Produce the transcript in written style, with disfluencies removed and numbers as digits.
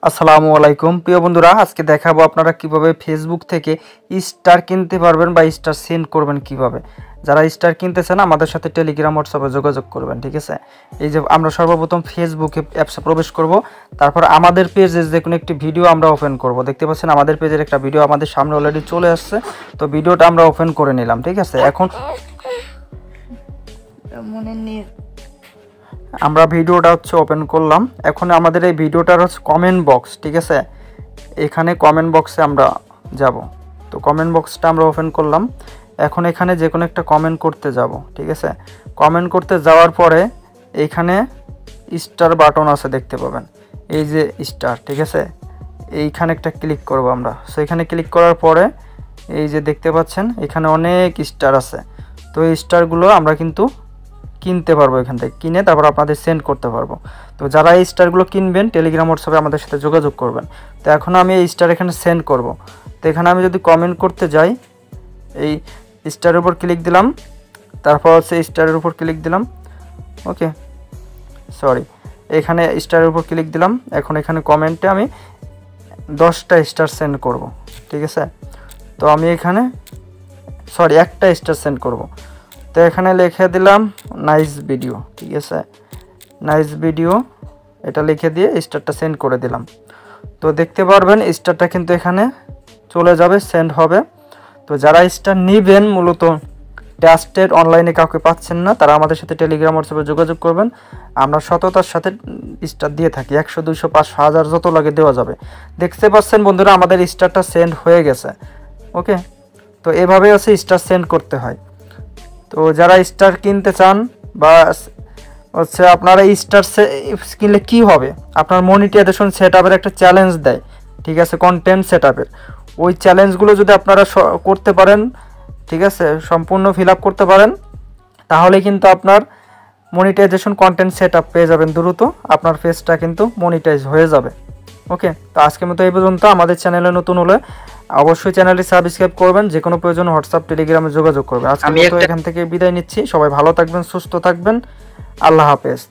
আসসালামু আলাইকুম প্রিয় বন্ধুরা, আজকে দেখাবো আপনারা কিভাবে ফেসবুক থেকে স্টার কিনতে পারবেন বা স্টার সেন্ড করবেন কিভাবে। যারা স্টার কিনতে চান আমাদের সাথে টেলিগ্রাম হোয়াটসঅ্যাপে যোগাযোগ করবেন, ঠিক আছে। এই যে আমরা সর্বপ্রথম ফেসবুকে অ্যাপসে প্রবেশ করব, তারপর আমাদের পেজে যে কোনো একটি ভিডিও আমরা ওপেন করব। দেখতে পাচ্ছেন আমাদের পেজের একটা ভিডিও আমাদের সামনে অলরেডি চলে আসছে, তো ভিডিওটা আমরা ওপেন করে নিলাম, ঠিক আছে। এখন আমরা ভিডিওটা ওপেন করলাম। এখন আমাদের এই ভিডিওটার কমেন্ট বক্স, ঠিক আছে, এখানে কমেন্ট বক্সে আমরা যাব। তো কমেন্ট বক্সটা আমরা ওপেন করলাম। এখন এখানে যে কোনো একটা কমেন্ট করতে যাব, ঠিক আছে। কমেন্ট করতে যাওয়ার পরে এইখানে স্টার বাটন আছে, দেখতে পাবেন এই যে স্টার, ঠিক আছে। এইখানে একটা ক্লিক করব আমরা। সো এখানে ক্লিক করার পরে এই যে দেখতে পাচ্ছেন এখানে অনেক স্টার আছে। তো এই স্টারগুলো আমরা কিন্তু কিনতে পারবো, এখান থেকে কিনে তারপর আপনাদের সেন্ড করতে পারবো। তো যারা এই স্টারগুলো কিনবেন টেলিগ্রাম হোয়াটসঅ্যাপে আমাদের সাথে যোগাযোগ করবেন। তো এখন আমি এই স্টার এখানে সেন্ড করব। তো এখানে আমি যদি কমেন্ট করতে যাই, এই স্টারের উপর ক্লিক দিলাম, তারপর স্টারের উপর ক্লিক দিলাম, ওকে সরি, এখানে স্টারের উপর ক্লিক দিলাম। এখন এখানে কমেন্টে আমি 10টা স্টার সেন্ড করব, ঠিক আছে। তো আমি এখানে একটা স্টার সেন্ড করব। তো এখানে লিখে দিলাম নাইস ভিডিও, ঠিক আছে, নাইস ভিডিও এটা লিখে দিয়ে স্টারটা সেন্ড করে দিলাম। তো দেখতে পারবেন স্টারটা কিন্তু এখানে চলে যাবে, সেন্ড হবে। তো যারা স্টার নেবেন, মূলত ট্রাস্টেড অনলাইনে কাউকে পাচ্ছেন না, তারা আমাদের সাথে টেলিগ্রাম হোয়াটসঅ্যাপে যোগাযোগ করবেন। আমরা সততার সাথে স্টার দিয়ে থাকি, 100, 200, 500, 1000 যত লাগে দেওয়া যাবে। দেখতে পাচ্ছেন বন্ধুরা আমাদের স্টারটা সেন্ড হয়ে গেছে, ওকে। তো এভাবে স্টার সেন্ড করতে হয়। তো যারা স্টার কিনতে চান বা আপনারা স্টার কিনলে কি হবে, আপনার মনিটাইজেশন সেটআপের একটা চ্যালেঞ্জ দেয়, ঠিক আছে, কন্টেন্ট সেটআপের। ওই চ্যালেঞ্জগুলো যদি আপনারা করতে পারেন, ঠিক আছে, সম্পূর্ণ ফিল আপ করতে পারেন, তাহলে কিন্তু আপনার মনিটাইজেশন কন্টেন্ট সেটআপ পেয়ে যাবেন দ্রুত, আপনার পেজটা কিন্তু মনিটাইজ হয়ে যাবে, ওকে। তো আজকের মতো এই পর্যন্ত। আমাদের চ্যানেলে নতুন হলে অবশ্যই চ্যানেলটি সাবস্ক্রাইব করবেন, যে কোনো প্রয়োজন হোয়াটসঅ্যাপ টেলিগ্রামে যোগাযোগ করবেন। আজকের মতো এখান থেকে বিদায় নিচ্ছি। সবাই ভালো থাকবেন, সুস্থ থাকবেন, আল্লাহ হাফেজ।